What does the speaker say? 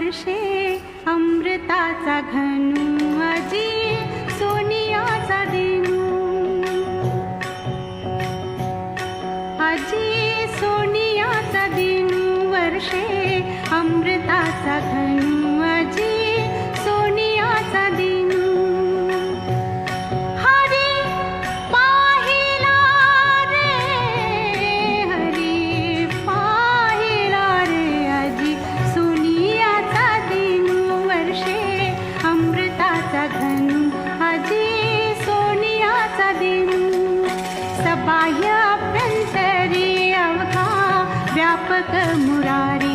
वर्षे अमृताचा घनू आजी सोनियाचा दिनू आजी सोनियाचा दिनू वर्षे अमृताचा घनू आजी सोनियाचा दिनू हरी पाहिला रे आजी सोनियाचा दिनू वर्षे अमृताचा घनू आजी सोनियाचा दिनू सबाह्य अभ्यंतरी अवघा व्यापक मुरारी